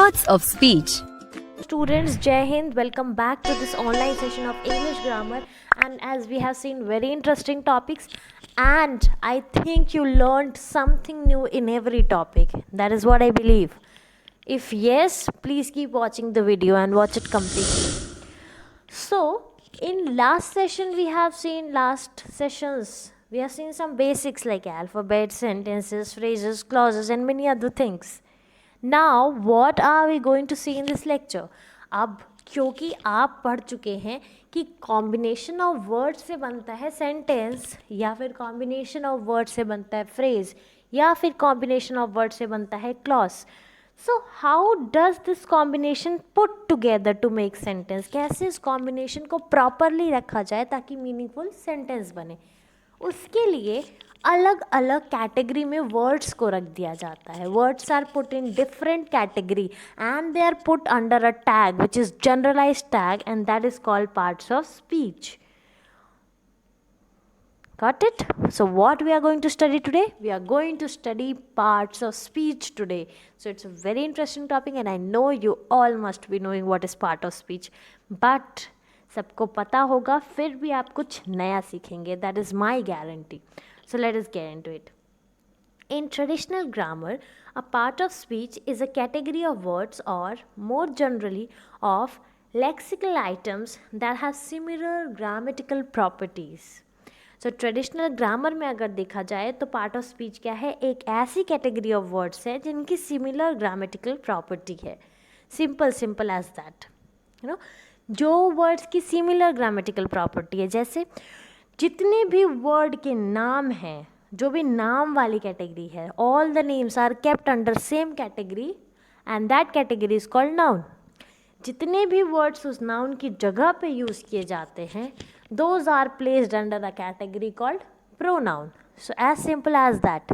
Parts of speech. Students, Jai Hind, welcome back to this online session of English grammar. And as we have seen very interesting topics, and I think you learned something new in every topic. That is what I believe. If yes, please keep watching the video and watch it completely. So, in last session we have seen some basics like alphabet, sentences, phrases, clauses and many other things. Now what are we going to see in this lecture? अब क्योंकि आप पढ़ चुके हैं कि combination of word से बनता है सेंटेंस, या फिर कॉम्बिनेशन ऑफ वर्ड से बनता है फ्रेज, या फिर कॉम्बिनेशन ऑफ वर्ड से बनता है clause. So how does this combination put together to make sentence? कैसे इस कॉम्बिनेशन को प्रॉपरली रखा जाए ताकि मीनिंगफुल सेंटेंस बने? उसके लिए अलग अलग कैटेगरी में वर्ड्स को रख दिया जाता है. Words are put in different category and they are put under a tag which is generalised tag and that is called parts of speech. Got it? So what we are going to study today? We are going to study parts of speech today. So it's a very interesting topic and I know you all must be knowing what is part of speech. But सबको पता होगा, फिर भी आप कुछ नया सीखेंगे. That is my guarantee. So let us get into it. In traditional grammar, a part of speech is a category of words or more generally of lexical items that have similar grammatical properties. So traditional grammar में अगर देखा जाए तो part of speech क्या है? एक ऐसी category of words है जिनकी सिमिलर ग्रामेटिकल प्रॉपर्टी है. Simple as that, you know, जो वर्ड्स की सिमिलर ग्रामेटिकल प्रॉपर्टी है, जैसे जितने भी वर्ड के नाम हैं, जो भी नाम वाली कैटेगरी है, all the names are kept under same category and that category is called noun. जितने भी वर्ड्स उस नाउन की जगह पे यूज़ किए जाते हैं, those are placed under a category called pronoun. So as simple as that.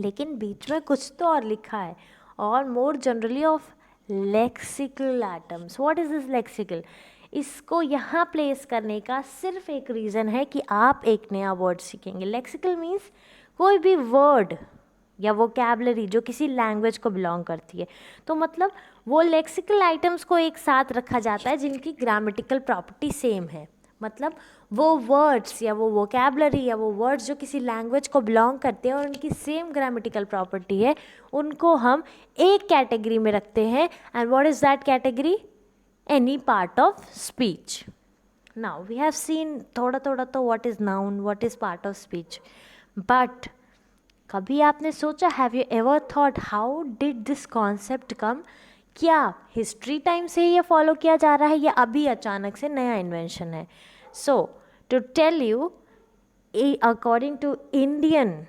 लेकिन बीच में कुछ तो और लिखा है, और more generally of lexical items. What is this lexical? इसको यहाँ प्लेस करने का सिर्फ एक रीज़न है कि आप एक नया वर्ड सीखेंगे. लेक्सिकल मीन्स कोई भी वर्ड या वोकैबलरी जो किसी लैंग्वेज को बिलोंग करती है. तो मतलब वो लेक्सिकल आइटम्स को एक साथ रखा जाता है जिनकी ग्रामेटिकल प्रॉपर्टी सेम है. मतलब वो वर्ड्स या वो वोकैबलरी या वो वर्ड्स जो किसी लैंग्वेज को बिलोंग करते हैं और उनकी सेम ग्रामेटिकल प्रॉपर्टी है, उनको हम एक कैटेगरी में रखते हैं. And what is that category? Any part of speech. Now we have seen थोड़ा तो what is noun, what is part of speech. But कभी आपने सोचा, have you ever thought how did this concept come? क्या history time से ये follow किया जा रहा है या अभी अचानक से नया इन्वेंशन है? So to tell you, according to Indian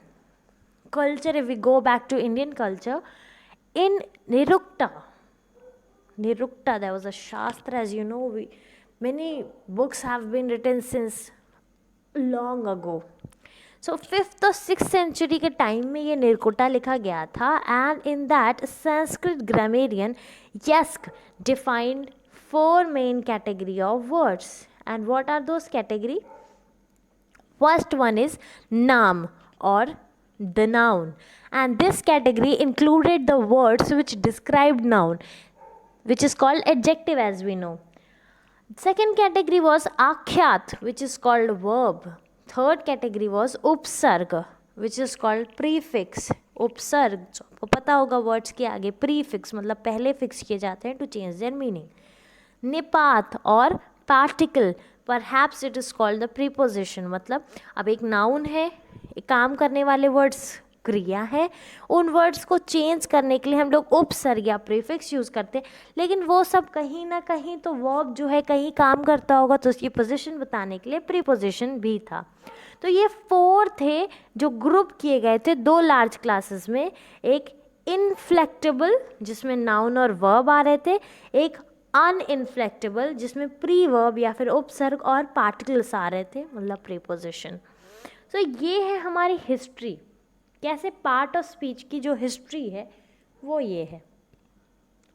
culture, if we go back to Indian culture, in Nirukta, there was a shastra, as you know, many books have been written since long ago. So 5th और 6th century के time में ये निरकुटा लिखा गया था. And in that Sanskrit grammarian Yaska defined 4 main category of words. And what are those category? First one is नाम or the noun, and this category included the words which described noun, which is called adjective, as we know. Second category was akhyat, which is called verb. Third category was upsarg, which is called prefix. उपसर्ग, आपको पता होगा words के आगे prefix मतलब पहले fix किए जाते हैं टू चेंज देयर मीनिंग. निपात और particle, perhaps it is called the preposition. मतलब अब एक नाउन है, एक काम करने वाले वर्ड्स क्रिया है, उन वर्ड्स को चेंज करने के लिए हम लोग उपसर्ग या प्रीफिक्स यूज़ करते हैं. लेकिन वो सब कहीं ना कहीं तो वर्ब जो है कहीं काम करता होगा, तो उसकी पोजीशन बताने के लिए प्रीपोजिशन भी था. तो ये 4 थे जो ग्रुप किए गए थे 2 लार्ज क्लासेस में. एक इनफ्लेक्टेबल जिसमें नाउन और वर्ब आ रहे थे, एक अनइनफ्लेक्टेबल जिसमें प्री वर्ब या फिर उपसर्ग और पार्टिकल्स आ रहे थे, मतलब प्रीपोजिशन. सो ये है हमारी हिस्ट्री. कैसे पार्ट ऑफ स्पीच की जो हिस्ट्री है वो ये है.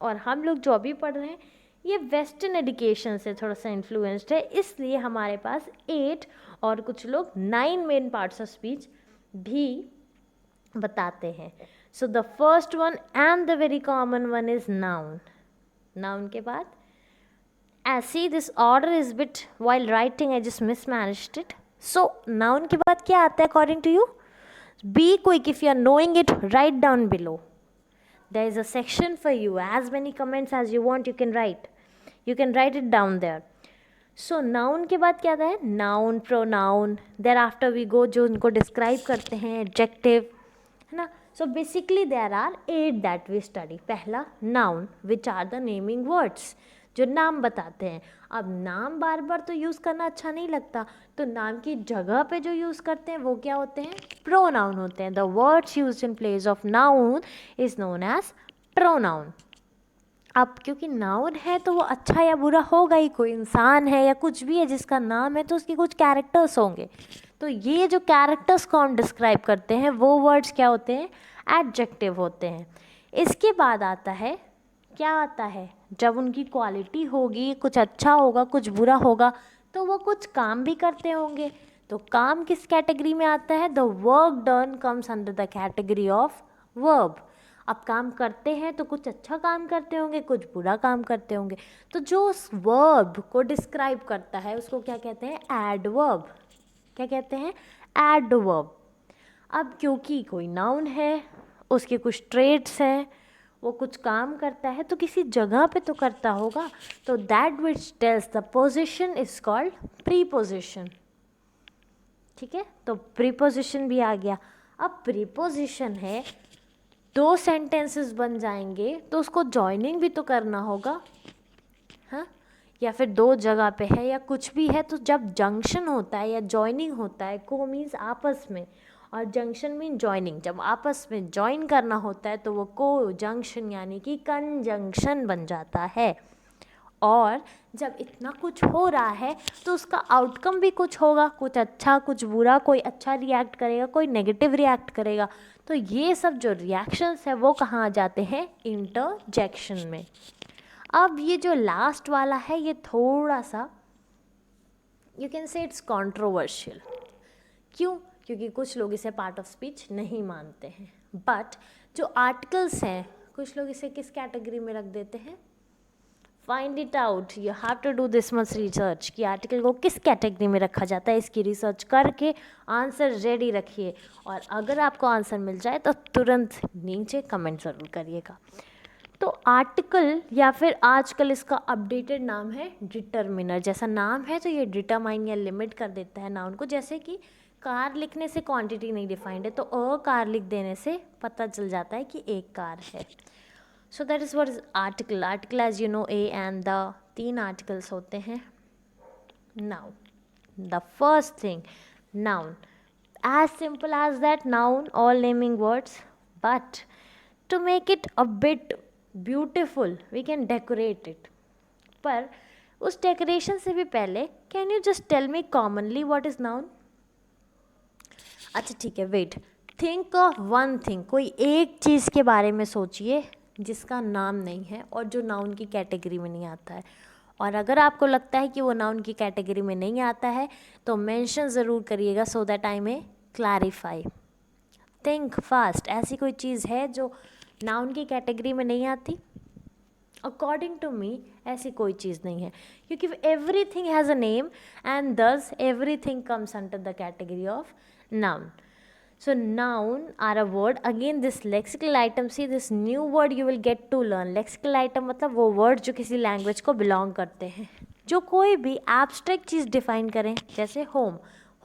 और हम लोग जो अभी पढ़ रहे हैं ये वेस्टर्न एजुकेशन से थोड़ा सा इन्फ्लुएंस्ड है, इसलिए हमारे पास 8 और कुछ लोग 9 मेन पार्ट्स ऑफ स्पीच भी बताते हैं. So the first one and the very common one is noun. Noun के बाद, see this order is bit, while writing I just mismanaged it. So noun के बाद क्या आता है according to you? Be quick, if you are knowing it, write down below. There is a section for you. As many comments as you want, you can write. You can write it down there. So noun के बाद क्या आता है? Noun, pronoun. Thereafter we go जो उनको describe करते हैं, adjective, है ना? So basically there are 8 that we study. पहला noun, which are the naming words, जो नाम बताते हैं. अब नाम बार बार तो यूज़ करना अच्छा नहीं लगता, तो नाम की जगह पे जो यूज़ करते हैं वो क्या होते हैं? प्रोनाउन होते हैं. The words used in place of noun is known as pronoun. अब क्योंकि नाउन है तो वो अच्छा या बुरा होगा ही. कोई इंसान है या कुछ भी है जिसका नाम है तो उसके कुछ कैरेक्टर्स होंगे. तो ये जो कैरेक्टर्स को हम डिस्क्राइब करते हैं वो वर्ड्स क्या होते हैं? एडजेक्टिव होते हैं. इसके बाद आता है, क्या आता है? जब उनकी क्वालिटी होगी, कुछ अच्छा होगा कुछ बुरा होगा, तो वो कुछ काम भी करते होंगे. तो काम किस कैटेगरी में आता है? The work done comes under the category of verb. अब काम करते हैं तो कुछ अच्छा काम करते होंगे, कुछ बुरा काम करते होंगे. तो जो उस वर्ब को डिस्क्राइब करता है उसको क्या कहते हैं? एडवर्ब. क्या कहते हैं? एडवर्ब. अब क्योंकि कोई नाउन है, उसके कुछ ट्रेट्स हैं, वो कुछ काम करता है तो किसी जगह पे तो करता होगा, तो that which tells the position is called preposition. ठीक है, तो प्रीपोजिशन भी आ गया. अब प्रीपोजिशन है, 2 सेंटेंसेस बन जाएंगे तो उसको जॉइनिंग भी तो करना होगा, हाँ, या फिर 2 जगह पे है या कुछ भी है, तो जब जंक्शन होता है या जॉइनिंग होता है, को मीन्स आपस में, और जंक्शन मीन जॉइनिंग, जब आपस में जॉइन करना होता है तो वो को जंक्शन यानी कि कंजंक्शन बन जाता है. और जब इतना कुछ हो रहा है तो उसका आउटकम भी कुछ होगा, कुछ अच्छा कुछ बुरा. कोई अच्छा रिएक्ट करेगा, कोई नेगेटिव रिएक्ट करेगा. तो ये सब जो रिएक्शंस है वो कहाँ आ जाते हैं? इंटरजेक्शन में. अब ये जो लास्ट वाला है ये थोड़ा सा you can say it's controversial. क्यों? क्योंकि कुछ लोग इसे पार्ट ऑफ स्पीच नहीं मानते हैं. बट जो आर्टिकल्स हैं, कुछ लोग इसे किस कैटेगरी में रख देते हैं? Find it out, you have to do this much research कि आर्टिकल को किस कैटेगरी में रखा जाता है. इसकी रिसर्च करके आंसर रेडी रखिए, और अगर आपको आंसर मिल जाए तो तुरंत नीचे कमेंट ज़रूर करिएगा. तो आर्टिकल या फिर आजकल इसका अपडेटेड नाम है डिटर्मिनर. जैसा नाम है तो ये डिटरमाइन या लिमिट कर देता है नाउन को. जैसे कि कार लिखने से क्वांटिटी नहीं डिफाइंड है, तो अ कार लिख देने से पता चल जाता है कि एक कार है. So that is what is article. Article as you know a and the 3 articles होते हैं. Now the first thing, noun. As simple as that, noun, all naming words. But to make it a bit beautiful we can decorate it. पर उस decoration से भी पहले can you just tell me commonly what is noun? अच्छा ठीक है, wait. Think of one thing. कोई एक चीज़ के बारे में सोचिए जिसका नाम नहीं है और जो नाउन की कैटेगरी में नहीं आता है. और अगर आपको लगता है कि वो नाउन की कैटेगरी में नहीं आता है तो मेंशन ज़रूर करिएगा, so that I may clarify. Think fast. ऐसी कोई चीज़ है जो नाउन की कैटेगरी में नहीं आती? अकॉर्डिंग टू मी ऐसी कोई चीज़ नहीं है, क्योंकि everything has a name and thus everything comes under the category of noun. So noun are a word. Again this lexical item, see this new word you will get to learn. lexical item मतलब वो word जो किसी language को belong करते हैं, जो कोई भी abstract चीज़ define करें. जैसे home.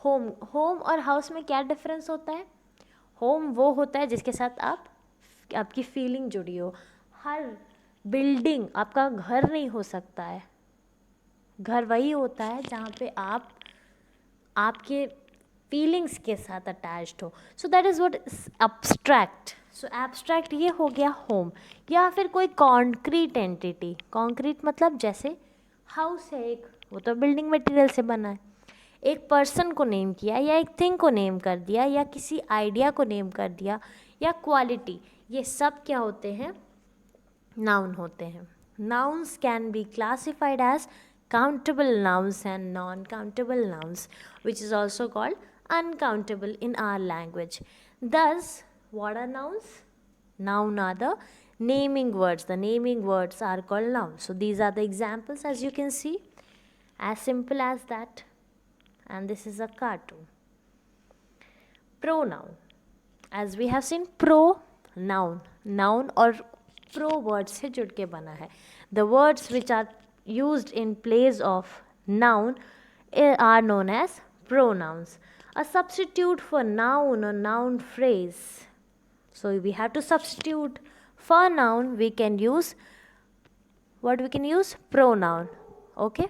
home और house में क्या difference होता है? home वो होता है जिसके साथ आपकी feeling जुड़ी हो. हर building आपका घर नहीं हो सकता है. घर वही होता है जहाँ पे आपके फीलिंग्स के साथ अटैच्ड हो. सो that is what abstract. So abstract ये हो गया होम. या फिर कोई कॉन्क्रीट एंटिटी. कॉन्क्रीट मतलब जैसे हाउस है एक, वो तो बिल्डिंग मटेरियल से बना है. एक पर्सन को नेम किया या एक थिंग को नेम कर दिया या किसी आइडिया को नेम कर दिया या क्वालिटी, ये सब क्या होते हैं? नाउन होते हैं. Nouns can be classified as countable nouns and non-countable nouns, which is also called uncountable in our language. Thus, what are nouns? Noun are the naming words. The naming words are called nouns. So these are the examples, as you can see. As simple as that. And this is a cartoon. Pronoun. As we have seen, pro, noun. Noun or pro word से जुड़ के बना है. The words which are used in place of noun are known as pronouns. A substitute for noun or noun phrase. So we have to substitute for noun. We can use what we can use? Pronoun. Okay.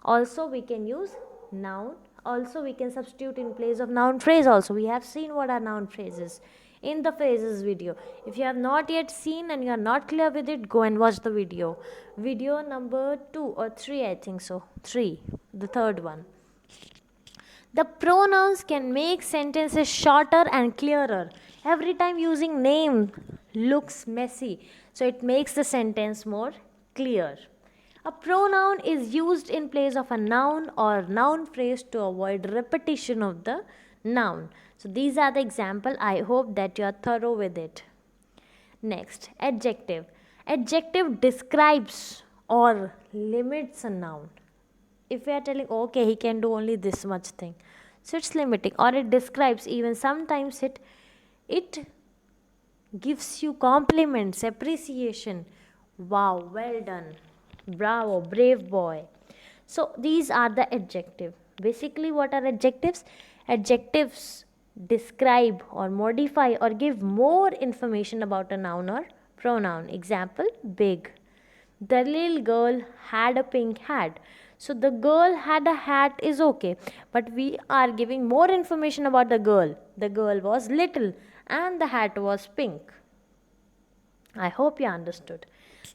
Also we can use noun. Also we can substitute in place of noun phrase also. We have seen what are noun phrases in the phrases video. If you have not yet seen and you are not clear with it, go and watch the video. Video number 2 or 3, I think so. 3, the third one. The pronouns can make sentences shorter and clearer. Every time using name looks messy, so it makes the sentence more clear. A pronoun is used in place of a noun or noun phrase to avoid repetition of the noun. So these are the example. I hope that you are thorough with it. Next, adjective. Adjective describes or limits a noun. If we are telling, okay, he can do only this much thing, so it's limiting, or it describes, even sometimes it gives you compliments, appreciation. Wow, well done, bravo, brave boy. So these are the adjective. Basically, what are adjectives? Adjectives describe or modify or give more information about a noun or pronoun. Example, big. The little girl had a pink hat. So the girl had a hat is okay, but we are giving more information about the girl. The girl was little and the hat was pink. I hope you understood.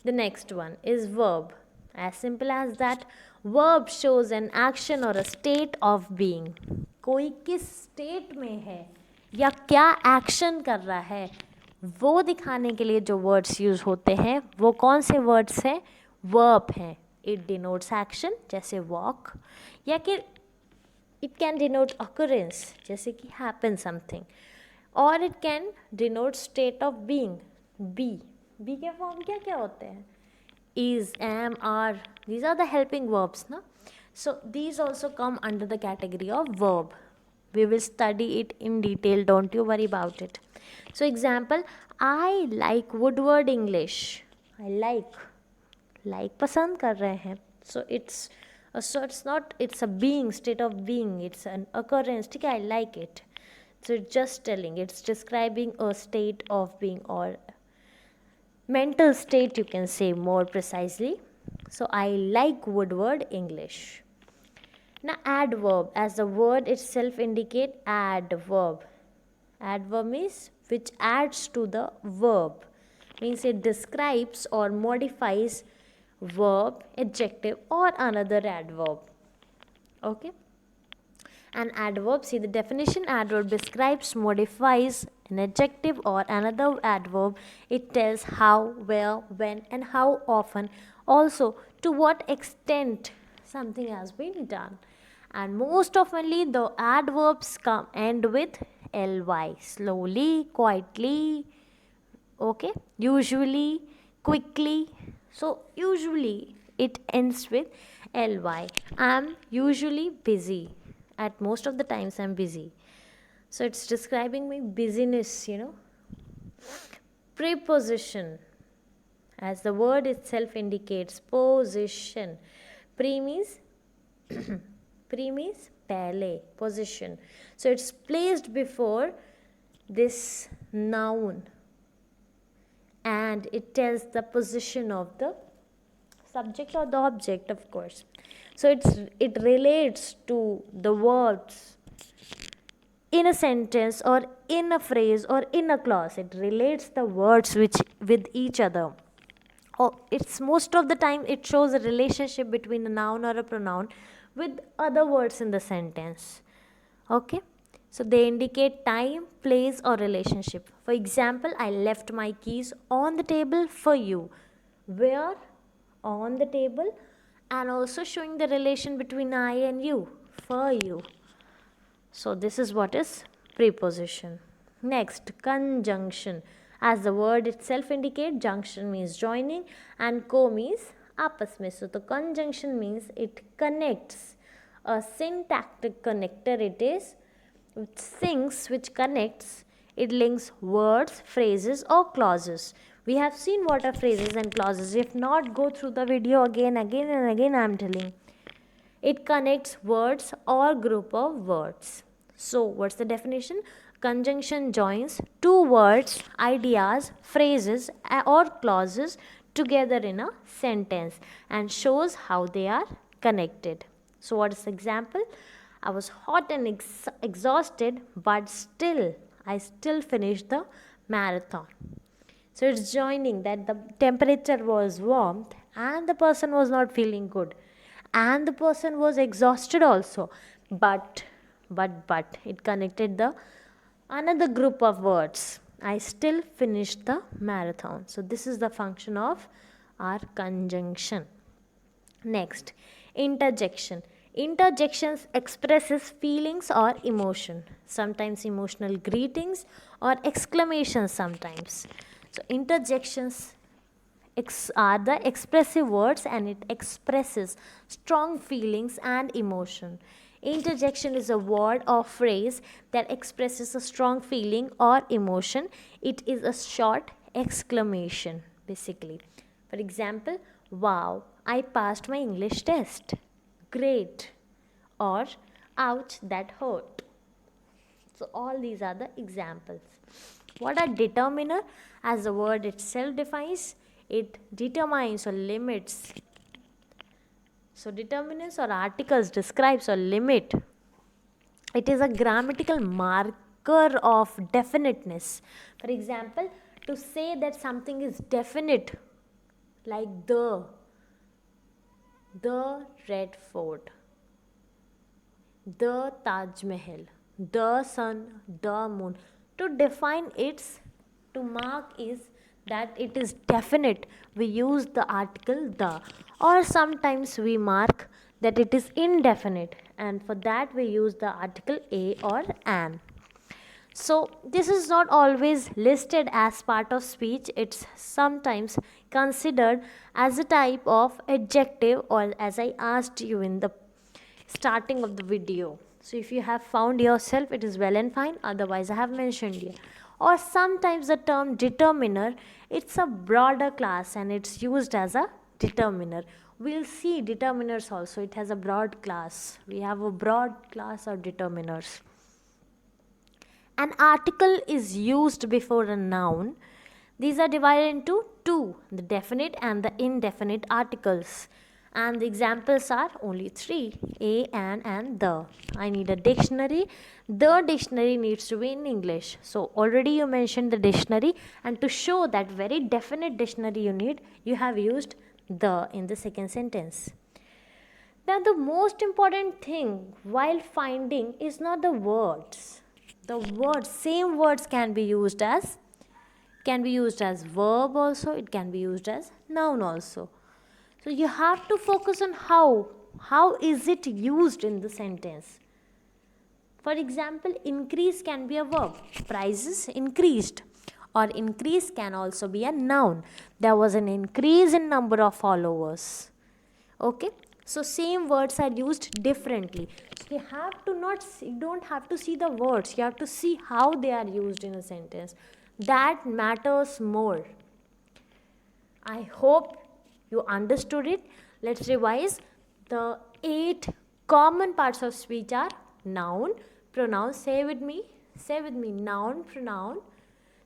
The next one is verb. As simple as that. Verb shows an action or a state of being. कोई किस state में है या क्या action कर रहा है, वो दिखाने के लिए जो words use होते हैं वो कौन से words हैं? Verb हैं. It denotes action जैसे walk, या कि it can denote occurrence जैसे कि happen something, or it can denote state of being. Be के form क्या क्या होते हैं? Is, am, are. These are the helping verbs, na? So these also come under the category of verb. We will study it in detail, don't you worry about it. So example, I like Woodward English. I like पसंद कर रहे हैं. So it's not, it's a being, state of being, it's an occurrence. ठीक है, I like it. So it's just telling, it's describing a state of being or mental state, you can say more precisely. So I like Woodward English. Now adverb, as the word itself indicate, adverb. Adverb means which adds to the verb. Means it describes or modifies verb, adjective or another adverb. Okay. An adverb, see the definition, adverb describes, modifies an adjective or another adverb. It tells how, where, when and how often, also to what extent something has been done. And most oftenly the adverbs end with ly, slowly, quietly, okay, usually, quickly. So usually it ends with ly. I'm usually busy. At most of the times I'm busy. So it's describing my busyness, Preposition, as the word itself indicates, position. Pre means pehle, position. So it's placed before this noun and it tells the position of the subject or the object, of course. So it relates to the words in a sentence or in a phrase or in a clause. It relates the words with each other. Or it's most of the time it shows a relationship between a noun or a pronoun with other words in the sentence. Okay. So they indicate time, place or relationship. For example, I left my keys on the table for you. Where? On the table. And also showing the relation between I and you, for you. So this is what is preposition. Next, conjunction. As the word itself indicates, junction means joining and co means आपस में. So the conjunction means it connects. A syntactic connector it is, which syncs, which connects, it links words, phrases or clauses. We have seen what are phrases and clauses. If not, go through the video again and again I am telling. It connects words or group of words. So what's the definition? Conjunction joins two words, ideas, phrases or clauses together in a sentence and shows how they are connected. So what is the example? I was hot and exhausted, but I still finished the marathon. So it's joining that the temperature was warm and the person was not feeling good and the person was exhausted also, but it connected the another group of words. I still finished the marathon. So this is the function of our conjunction. Next, interjection. Interjections expresses feelings or emotion, sometimes emotional greetings or exclamations sometimes. So interjections are the expressive words and it expresses strong feelings and emotion. Interjection is a word or phrase that expresses a strong feeling or emotion. It is a short exclamation basically. For example, wow, I passed my English test. Great. Or ouch, that hurt. So all these are the examples. What are determiner? As the word itself defines, it determines or limits. So determinants or articles describes or limit. It is a grammatical marker of definiteness. For example, to say that something is definite, like the Red Fort, the Taj Mahal, the sun, the moon. To define its, to mark is that it is definite, we use the article the, or sometimes we mark that it is indefinite and for that we use the article a or an. So this is not always listed as part of speech. It's sometimes considered as a type of adjective, or as I asked you in the starting of the video. So if you have found yourself, it is well and fine. Otherwise I have mentioned here. Or sometimes the term determiner, it's a broader class and it's used as a determiner. We'll see determiners also. It has a broad class. We have a broad class of determiners. An article is used before a noun. These are divided into two, the definite and the indefinite articles. And the examples are only three, a, an, and the. I need a dictionary. The dictionary needs to be in English. So already you mentioned the dictionary, and to show that very definite dictionary you need, you have used the in the second sentence. Now the most important thing while finding is not the words. The words, same words can be used as verb also, it can be used as noun also. So you have to focus on how is it used in the sentence. For example, increase can be a verb, prices increased, or increase can also be a noun. There was an increase in number of followers. Okay, so same words are used differently. You have to you don't have to see the words, you have to see how they are used in a sentence. That matters more. I hope you understood it. Let's revise. The 8 common parts of speech are noun, pronoun. Say with me, noun, pronoun.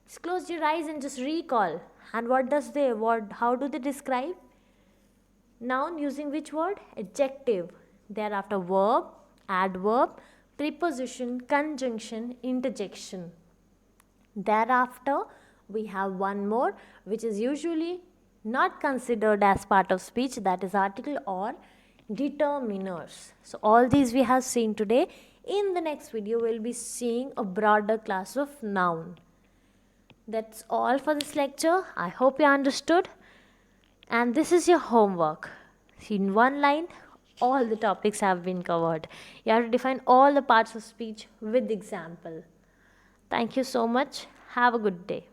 Just close your eyes and just recall. And how do they describe? Noun using which word? Adjective. Thereafter verb, adverb, preposition, conjunction, interjection. Thereafter we have one more which is usually not considered as part of speech, that is article or determiners. So all these we have seen today. In the next video we'll be seeing a broader class of noun. That's all for this lecture. I hope you understood. And this is your homework. In one line, all the topics have been covered. You have to define all the parts of speech with example. Thank you so much. Have a good day.